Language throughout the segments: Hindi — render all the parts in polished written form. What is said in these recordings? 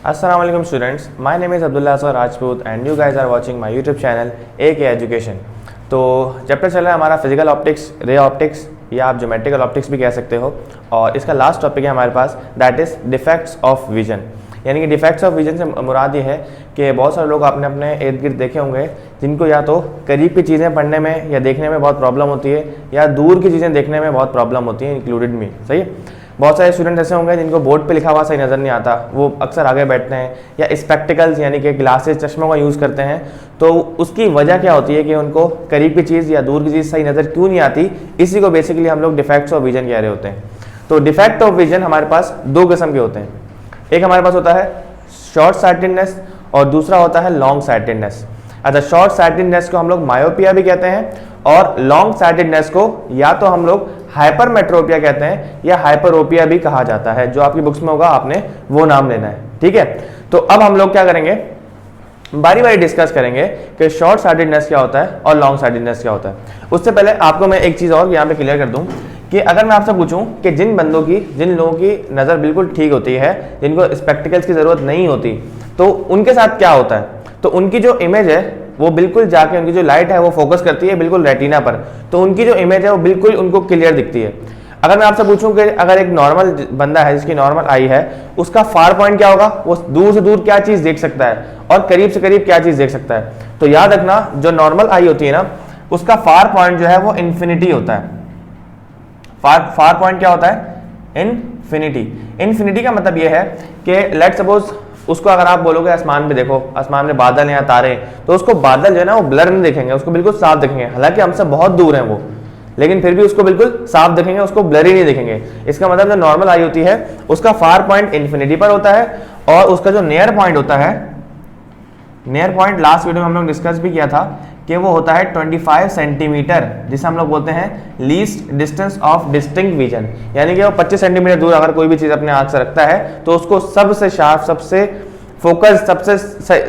Assalamualaikum students, my name is Abdullah Asghar Rajput and you guys are watching my YouTube channel AK Education। तो चैप्टर चल रहा है हमारा फिजिकल ऑप्टिक्स, रे ऑप्टिक्स या आप ज्योमेट्रिकल ऑप्टिक्स भी कह सकते हो। और इसका लास्ट टॉपिक है हमारे पास, that is defects of vision. यानी कि डिफेक्ट्स ऑफ विजन से मुराद ये है कि बहुत सारे लोग आपने अपने इर्द गिर्द देखे होंगे जिनको या तो करीब की चीज़ें पढ़ने में या देखने में बहुत प्रॉब्लम होती है या दूर की चीज़ें देखने में बहुत प्रॉब्लम होती है, इंक्लूडेड मी। सही है। बहुत सारे स्टूडेंट ऐसे होंगे जिनको बोर्ड पे लिखा हुआ सही नज़र नहीं आता, वो अक्सर आगे बैठते हैं या स्पेक्टिकल्स यानी कि ग्लासेस, चश्मों का यूज़ करते हैं। तो उसकी वजह क्या होती है कि उनको करीब की चीज़ या दूर की चीज़ सही नज़र क्यों नहीं आती, इसी को बेसिकली हम लोग डिफेक्ट्स ऑफ विजन कह रहे होते हैं। तो डिफेक्ट ऑफ विजन हमारे पास दो किस्म के होते हैं। एक हमारे पास होता है शॉर्ट साइटेडनेस और दूसरा होता है लॉन्ग साइटेडनेस। अच्छा, शॉर्ट साइटेडनेस को हम लोग मायोपिया भी कहते हैं और लॉन्ग साइटेडनेस को या तो हम लोग हाइपरमेट्रोपिया कहते हैं या हाइपरोपिया भी कहा जाता है। जो आपकी बुक्स में होगा आपने वो नाम लेना है, ठीक है। तो अब हम लोग क्या करेंगे, बारी बारी डिस्कस करेंगे कि शॉर्ट साइटेडनेस क्या होता है और लॉन्ग साइटेडनेस क्या होता है। उससे पहले आपको मैं एक चीज़ और यहाँ पे क्लियर कर दूँ कि अगर मैं आपसे पूछूं कि जिन लोगों की नज़र बिल्कुल ठीक होती है, जिनको स्पेक्टिकल्स की ज़रूरत नहीं होती, तो उनके साथ क्या होता है, तो उनकी जो इमेज है वो बिल्कुल जाके उनकी जो लाइट है वो फोकस करती है बिल्कुल रेटिना पर, तो उनकी जो इमेज है वो बिल्कुल उनको क्लियर दिखती है। अगर मैं आपसे पूछूं कि अगर एक नॉर्मल बंदा है जिसकी नॉर्मल आई है, उसका फार पॉइंट क्या होगा, वो दूर से दूर क्या चीज़ देख सकता है और करीब से करीब क्या चीज़ देख सकता है। तो याद रखना, जो नॉर्मल आई होती है ना, उसका फार पॉइंट जो है वो इन्फिनिटी होता है। फार पॉइंट क्या होता है, इन्फिनिटी। इन्फिनिटी का मतलब ये है कि लेट सपोज उसको अगर आप बोलोगे आसमान पे देखो, आसमान में बादल हैं या तारे, तो उसको बादल जो है ना वो ब्लर नहीं दिखेंगे, उसको बिल्कुल साफ दिखेंगे। हालांकि हमसे बहुत दूर हैं वो, लेकिन फिर भी उसको बिल्कुल साफ दिखेंगे, उसको ब्लर ही नहीं दिखेंगे। इसका मतलब जो नॉर्मल आई होती है उसका फार पॉइंट इन्फिनिटी पर होता है और उसका जो नियर पॉइंट होता है, नियर पॉइंट लास्ट वीडियो में हम लोग डिस्कस भी किया था कि वो होता है 25 सेंटीमीटर, जिसे हम लोग बोलते हैं least distance of distinct vision. यानी कि वो 25 सेंटीमीटर दूर अगर कोई भी चीज़ अपने आँख से रखता है तो उसको सबसे शार्प, सबसे फोकस, सबसे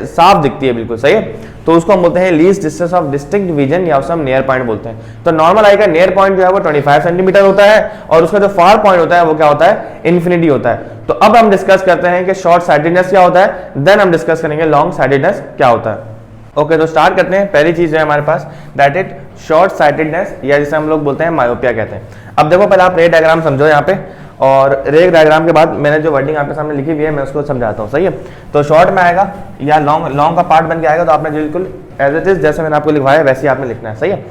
साफ दिखती है, बिल्कुल सही है। तो उसको हम बोलते हैं least distance of distinct vision या उसे हम नियर पॉइंट बोलते हैं। तो नॉर्मल आई का नियर पॉइंट जो है वो 25 सेंटीमीटर होता है और उसका जो फार पॉइंट होता है वो क्या होता है, इन्फिनिटी होता है। तो अब हम डिस्कस करते हैं कि शॉर्ट साइटेडनेस क्या होता है, देन हम डिस्कस करेंगे लॉन्ग साइटेडनेस क्या होता है। ओके, तो स्टार्ट करते हैं। पहली चीज है हमारे पास, दैट इज शॉर्ट साइटेडनेस या जिसे हम लोग बोलते हैं मायोपिया कहते हैं। अब देखो, पहले आप रे डायग्राम समझो यहाँ पे, और रे डायग्राम के बाद मैंने जो वर्डिंग आपके सामने लिखी हुई है मैं उसको समझाता हूँ, सही है। तो शॉर्ट में आएगा या लॉन्ग का पार्ट बन के आएगा, तो आपने बिल्कुल एज इट इज जैसे मैंने आपको लिखवाया है वैसे ही आपने लिखना है, सही है।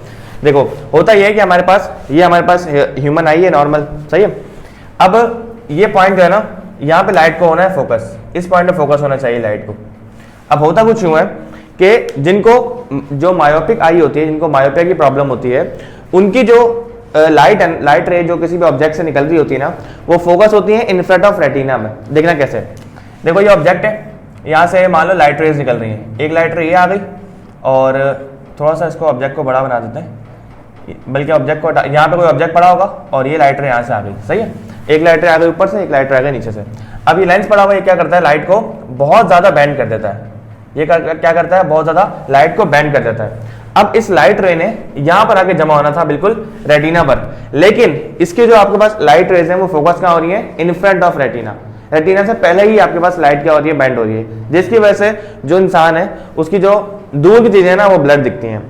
देखो, होता यह है कि हमारे पास ह्यूमन आई है नॉर्मल, सही है। अब ये पॉइंट जो है ना, यहाँ पे लाइट को होना है फोकस, इस पॉइंट पे फोकस होना चाहिए लाइट को। अब होता कुछ यूं है कि जिनको जो मायोपिक आई होती है, जिनको मायोपिया की प्रॉब्लम होती है, उनकी जो लाइट रे जो किसी भी ऑब्जेक्ट से निकल रही होती है ना, वो फोकस होती है इन फ्रंट ऑफ रेटिना में। देखना कैसे, देखो ये ऑब्जेक्ट है, यहाँ से मान लो लाइट रेज निकल रही है, एक लाइट रे ये आ गई और थोड़ा सा इसको ऑब्जेक्ट को बड़ा बना देते हैं, बल्कि ऑब्जेक्ट को यहाँ पे कोई ऑब्जेक्ट पड़ा होगा और ये लाइट रे यहाँ से आ गई, सही है। एक लाइट रे आ गई ऊपर से, एक लाइट रे आ गई नीचे से। अब ये लेंस पड़ा हुआ, ये क्या करता है, लाइट को बहुत ज्यादा बैंड कर देता है। ये क्या करता है, बहुत ज्यादा लाइट को बैंड कर देता है। अब इस लाइट रे ने यहां पर आके जमा होना था बिल्कुल रेटिना पर, लेकिन इसके जो आपके पास लाइट रेज है वो फोकस कहां हो रही है, in front of retina. Retina से पहले ही आपके पास लाइट क्या हो रही है, बैंड हो रही है, जिसकी वजह से जो इंसान है उसकी जो दूर की चीजें ना वो ब्लर दिखती हैं,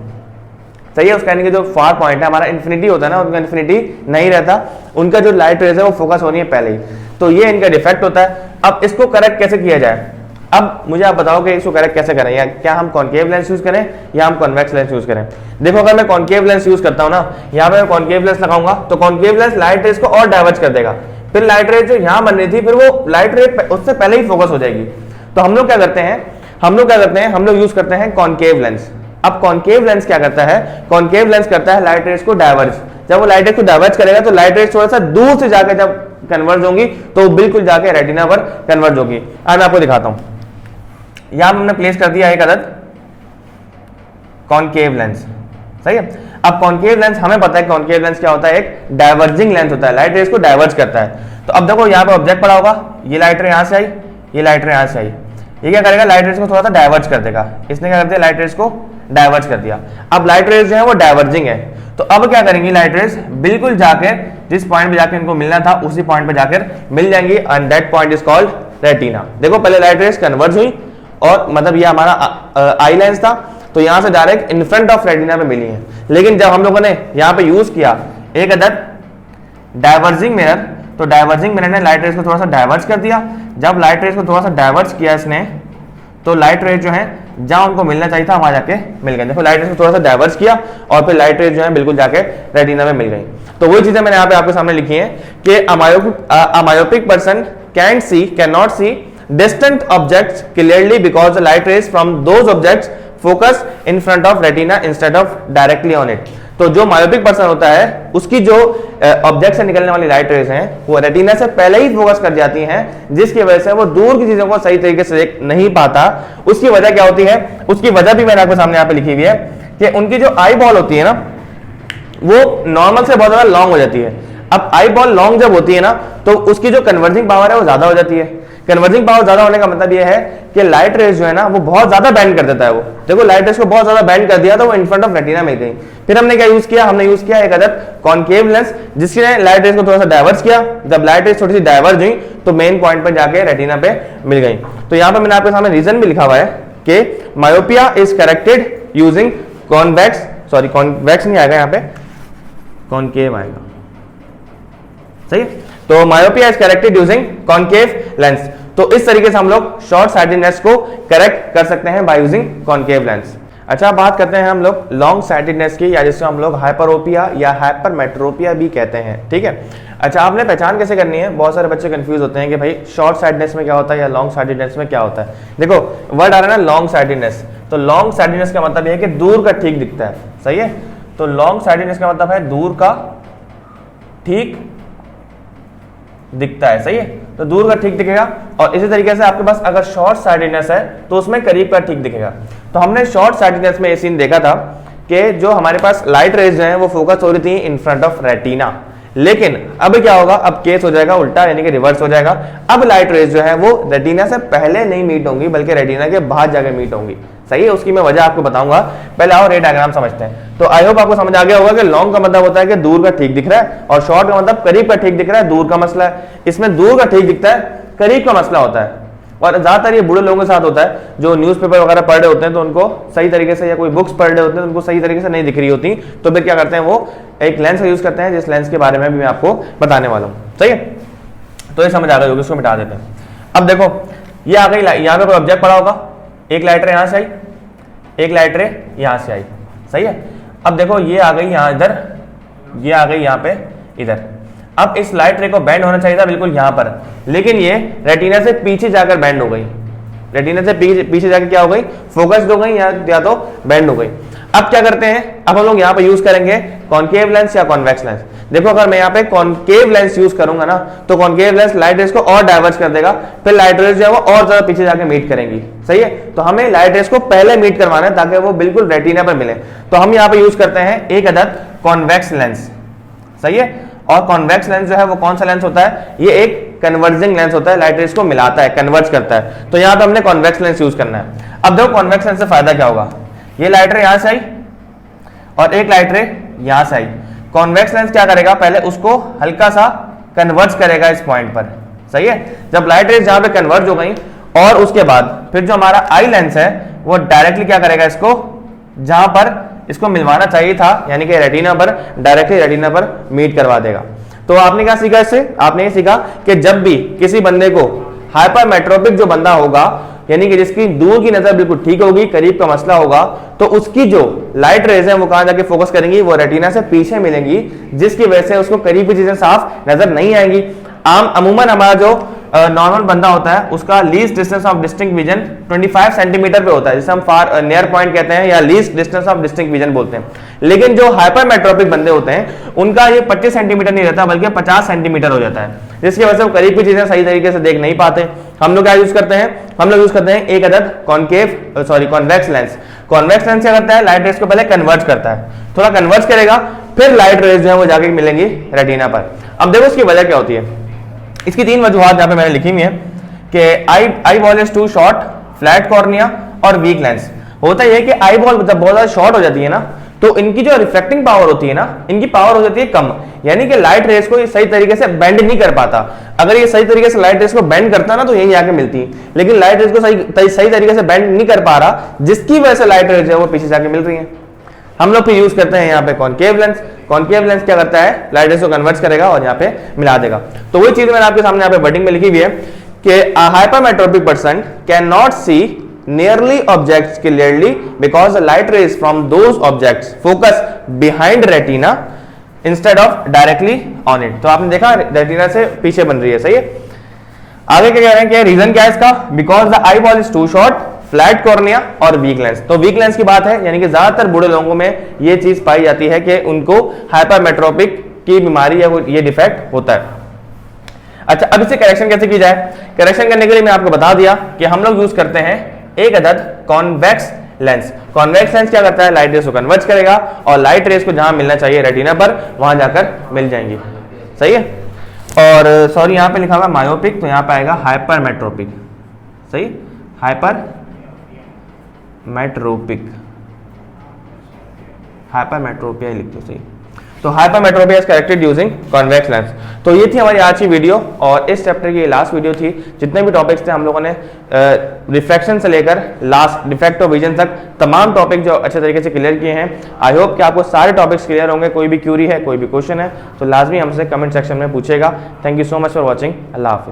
सही है। उसका यानी कि जो फार पॉइंट है हमारा इन्फिनिटी होता है ना, उनका इन्फिनिटी नहीं रहता, उनका जो लाइट रेज है वो फोकस हो रही है पहले ही। तो ये इनका डिफेक्ट होता है। अब इसको करेक्ट कैसे किया जाए, अब मुझे आप बताओ कि इसको करेक्ट कैसे करें, या क्या हम कॉन्केव लेंस यूज करें या हम कॉन्वेक्स लेंस यूज करें। देखो, अगर मैं कॉन्केव लेंस यूज करता हूं ना, यहाँ पे मैं कॉन्केव लेंस लगाऊंगा तो कॉन्केव लेंस लाइट रेज को और डाइवर्ज कर देगा, फिर लाइट रेज जो यहाँ बन रही थी फिर वो लाइट रेज उससे पहले ही फोकस हो जाएगी। तो हम लोग क्या करते हैं, हम लोग यूज करते हैं कॉन्केव लेंस। अब कॉन्केव लेंस क्या करता है, कॉन्केव लेंस करता है लाइट रेज को डाइवर्ज। जब वो लाइट रेज को डाइवर्ज करेगा तो लाइट रेज थोड़ा सा दूर से जाकर जब कन्वर्ज होंगी तो बिल्कुल जाके रेटिना पर कन्वर्ज होगी। आज मैं आपको दिखाता हूं, यहां हमने प्लेस कर दिया एक अदद कॉन्केव लेंस, सही है। अब कॉन्केव लेंस हमें पता है कॉन्केव लेंस क्या होता है, एक डाइवर्जिंग लेंस होता है, लाइट रेज को डाइवर्ज करता है। तो अब देखो यहाँ पे ऑब्जेक्ट पड़ा होगा, ये लाइट रे यहाँ से आई, ये लाइट रे यहाँ से आई, ये क्या करेगा, लाइट रेज को थोड़ा सा डाइवर्ज कर देगा। इसने क्या कर दिया, लाइट रेज को डाइवर्ज कर दिया। अब लाइट रेज जो है वो डाइवर्जिंग है, तो अब क्या करेंगी लाइट रेज, बिल्कुल जाकर जिस पॉइंट पे जाकर इनको मिलना था उसी पॉइंट पे जाकर मिल जाएंगी, and that point is called retina. देखो पहले लाइट रेज कन्वर्ज हुई और मतलब ये हमारा आई लेंस था, तो यहां से direct in front of retina पे मिली है। लेकिन जब हम लोगों ने यहां पे यूज किया एक अदद डाइवर्जिंग मिरर, तो डाइवर्जिंग मिरर ने लाइट रेज को थोड़ा सा डाइवर्ज कर दिया। जब लाइट रेज को थोड़ा सा डाइवर्ज किया इसने, तो लाइट रेज जो है जहां उनको मिलना चाहिए था वहां जाके मिल गए। देखो लाइट रेज को थोड़ा सा डाइवर्ज किया और फिर लाइट रेज जो है बिल्कुल जाके रेटिना में मिल गई। तो वही चीजें मैंने यहाँ पे आपके सामने लिखी हैं कि a myopic person can not see distant objects clearly because the light rays from those objects focus in front of retina instead of directly on it। तो जो मायोपिक पर्सन होता है उसकी जो ऑब्जेक्ट से निकलने वाली लाइट रेज हैं वो रेटिना से पहले ही फोकस कर जाती हैं, जिसकी वजह से वो दूर की चीजों को सही तरीके से देख नहीं पाता। उसकी वजह क्या होती है, उसकी वजह भी मैंने आपके सामने यहाँ पे लिखी हुई है कि उनकी जो आई बॉल होती है ना वो नॉर्मल से बहुत ज्यादा लॉन्ग हो जाती है। अब आई बॉल लॉन्ग जब होती है ना तो उसकी जो कन्वर्जिंग पावर है वो ज्यादा हो जाती है। कन्वर्जिंग पावर ज्यादा होने का मतलब ये है कि लाइट रेज जो है ना वो बहुत ज्यादा बैंड कर देता है। वो देखो लाइट रेज को बहुत ज्यादा बैंड कर दिया तो वो इन फ्रंट ऑफ रेटिना मिल गई। फिर हमने क्या यूज किया, हमने यूज किया एक अदद कॉनकेव लेंस जिसने लाइट रेज को थोड़ा सा डाइवर्स किया। जब लाइट रेज थोड़ी सी डाइवर्ज हुई तो मेन पॉइंट पर जाके रेटिना पे मिल गई। तो यहाँ पे मैंने आपके सामने रीजन भी लिखा हुआ है कि myopia is corrected using convex नहीं आएगा यहाँ पे, कॉनकेव आएगा, सही है। तो myopia is corrected using concave lens. तो इस तरीके से हम लोग शॉर्ट साइटेडनेस को करेक्ट कर सकते हैं बाय यूजिंग कॉनकेव लेंस। अच्छा बात करते हैं हम लोग लॉन्ग साइटेडनेस की, या जिसको हम लोग हाइपरोपिया या हाइपरमेट्रोपिया भी कहते हैं, ठीक है। अच्छा आपने पहचान कैसे करनी है, बहुत सारे बच्चे कंफ्यूज होते हैं कि भाई शॉर्ट साइटेडनेस में क्या होता है या लॉन्ग साइटेडनेस में क्या होता है। देखो वर्ड आ रहा है ना लॉन्ग साइटेडनेस, तो लॉन्ग साइटेडनेस का मतलब यह है कि दूर का ठीक दिखता है, सही है। तो लॉन्ग साइटेडनेस का मतलब है दूर का ठीक दिखता है, सही है। तो दूर का ठीक दिखेगा। और इसी तरीके से आपके पास अगर शॉर्ट साइटेडनेस है तो उसमें करीब का ठीक दिखेगा। तो हमने शॉर्ट साइटेडनेस में ये सीन देखा था कि जो हमारे पास लाइट रेज हैं वो फोकस हो रही थी इन फ्रंट ऑफ रेटिना, लेकिन अब क्या होगा, अब केस हो जाएगा उल्टा, यानी कि रिवर्स हो जाएगा। अब लाइट रेज जो है वो रेटिना से पहले नहीं मीट होंगी बल्कि रेटिना के बाद जाके मीट होंगी, सही है। उसकी मैं वजह आपको बताऊंगा, पहले आओ रे डायग्राम समझते हैं। तो आई होप आपको समझ आ गया होगा कि लॉन्ग का मतलब होता है कि दूर का ठीक दिख रहा है और शॉर्ट का मतलब करीब का ठीक दिख रहा है, दूर का मसला है। इसमें दूर का ठीक दिखता है, करीब का मसला होता है। और ज्यादातर ये बूढ़े लोगों के साथ होता है जो न्यूज़पेपर वगैरह पढ़ रहे होते हैं तो उनको सही तरीके से, या कोई बुक्स पढ़ रहे होते हैं तो उनको सही तरीके से नहीं दिख रही होती, तो फिर क्या करते हैं वो एक लेंस का यूज करते हैं, जिस लेंस के बारे में भी मैं आपको बताने वाला हूँ, सही है। तो ये समझ आ गई होगी, इसको मिटा देते हैं। अब देखो ये आ गई, यहाँ पे कोई ऑब्जेक्ट पड़ा होगा, एक लाइट रे यहाँ से आई, एक लाइट रे यहाँ से आई, सही है। अब देखो ये आ गई यहाँ इधर, ये आ गई यहाँ पे इधर। अब इस लाइट रे को बैंड होना चाहिए था बिल्कुल यहाँ पर, लेकिन ये रेटिना से पीछे जाकर बैंड हो गई। रेटिना से पीछे जाकर क्या हो गई, फोकस्ड हो गई या तो बैंड हो गई। अब क्या करते हैं, अब हम लोग यहाँ पे यूज करेंगे कॉनकेव लेंस या कॉन्वेक्स लेंस। देखो अगर मैं यहाँ पे कॉनकेव लेंस यूज करूंगा ना तो कॉनकेव लेंस लाइट रेज को और डाइवर्ज कर देगा, फिर लाइट रेज जो है वो और ज्यादा पीछे जाके मीट करेंगी, सही है। तो हमें लाइट रेज को पहले मीट करवाना है ताकि वो बिल्कुल रेटिना पर मिले। तो हम यहाँ पे यूज करते हैं एक अदद कॉन्वेक्स लेंस, सही है। और कॉन्वेक्स लेंस जो है वो कौन सा लेंस होता है, ये एक कन्वर्जिंग लेंस होता है, लाइट रेज को मिलाता है, कन्वर्ज करता है। तो यहाँ पे हमने कॉन्वेक्स लेंस यूज करना है। अब देखो कॉन्वेक्स लेंस से फायदा क्या होगा, ये लाइट रे यहाँ से आई और एक लाइट रे यहाँ से आई। कॉन्वेक्स लेंस क्या करेगा, पहले उसको हल्का सा कन्वर्ज करेगा इस पॉइंट पर, सही है। जब लाइट रेज जहां पे कन्वर्ज हो गई और उसके बाद फिर जो हमारा आई लेंस है वो डायरेक्टली क्या करेगा, इसको जहां पर इसको मिलवाना चाहिए था यानी कि रेटिना पर, डायरेक्टली रेटिना पर मीट करवा देगा। तो आपने क्या सीखा इससे, आपने ये सीखा कि जब भी किसी बंदे को हाइपरमेट्रोपिक जो बंदा होगा यानी कि जिसकी दूर की नजर बिल्कुल ठीक होगी, करीब का मसला होगा, तो उसकी जो लाइट रेज है वो कहां जाके फोकस करेंगी, वो रेटिना से पीछे मिलेंगी, जिसकी वजह से उसको करीब की चीजें साफ नजर नहीं आएंगी। अमूमन हमारा जो नॉर्मल बंदा होता है उसका least distance of distinct vision 25 centimetre पे होता है, जिसे हम फार नियर पॉइंट कहते हैं या least distance of distinct vision बोलते हैं। लेकिन जो हाइपरमेट्रोपिक बंदे होते हैं उनका ये 25 सेंटीमीटर नहीं रहता बल्कि 50 सेंटीमीटर हो जाता है, जिसकी वजह से वो करीब की चीजें सही तरीके से देख नहीं पाते। हम लोग क्या यूज करते हैं, हम लोग यूज करते हैं एक अदद कॉन्वेक्स लेंस। कॉन्वेक्स लेंस क्या करता है, लाइट रेज को पहले कन्वर्ज करता है, थोड़ा कन्वर्ज करेगा, फिर लाइट रेज जो है वो जाके मिलेंगी रेटिना पर। अब देखो इसकी वजह क्या होती है, इसकी तीन वजूहत यहाँ पे मैंने लिखी हुई है कि eyeball is too short, flat cornea और वीक लेंस। होता यह है कि आई बॉल जब बहुत ज्यादा शॉर्ट हो जाती है ना तो इनकी जो रिफ्लेक्टिंग पावर होती है ना, इनकी पावर हो जाती है कम, यानी कि लाइट रेस को ये सही तरीके से बेंड नहीं कर पाता। अगर ये सही तरीके से लाइट रेस को बेंड करता ना तो यही आके मिलती, लेकिन लाइट रेस को सही तरीके से बेंड नहीं कर पा रहा, जिसकी वजह से लाइट रेस है वो पीछे जाके मिल रही है। हम लोग फिर यूज करते हैं यहाँ पे कॉनकेव लेंस। कॉनकेव लेंस क्या करता है, लाइट रेस को कन्वर्ट करेगा और यहाँ पे मिला देगा। तो वही चीज मैंने आपके सामने यहाँ पे वर्डिंग में लिखी हुई है कि a hypermetropic person cannot see nearly objects clearly because the light rays from those objects focus behind retina instead of directly on it। तो आपने देखा रेटिना से पीछे बन रही है, सही है। आगे क्या कह रहे हैं कि रीजन क्या है इसका, because the eyeball is too short, flat cornea और वीक लेंस। तो वीक लेंस की बात है, यानी कि ज्यादातर बूढ़े लोगों में ये चीज पाई जाती है कि उनको हाइपरमेट्रोपिक की बीमारी या ये डिफेक्ट होता है। अच्छा, अब इसे करेक्शन कैसे की जाए। करेक्शन करने के लिए मैं आपको बता दिया कि हम लोग यूज करते हैं एक अदद कॉन्वेक्स लेंस। कॉन्वेक्स लेंस क्या करता है, लाइट रेस को कन्वर्ट करेगा और लाइट रेस को जहां मिलना चाहिए रेटिना पर वहां जाकर मिल जाएंगी, सही है। और सॉरी यहाँ पे लिखा हुआ मायोपिक, तो यहाँ पे आएगा हाइपरमेट्रोपिक, सही, हाइपरमेट्रोपिक, हाइपरमेट्रोपिया लिख दो, सही। तो hypermetropia is corrected using convex lens. तो ये थी हमारी आज की वीडियो और इस चैप्टर की लास्ट वीडियो थी। जितने भी टॉपिक्स थे हम लोगों ने रिफ्रैक्शन से लेकर लास्ट डिफेक्ट ऑफ विजन तक तमाम टॉपिक जो अच्छे तरीके से क्लियर किए हैं। आई होप कि आपको सारे टॉपिक्स क्लियर होंगे। कोई भी क्यूरी है, कोई भी क्वेश्चन है तो लाजमी हमसे कमेंट सेक्शन में पूछेगा। Thank you so much for watching. अल्लाह हाफिज़।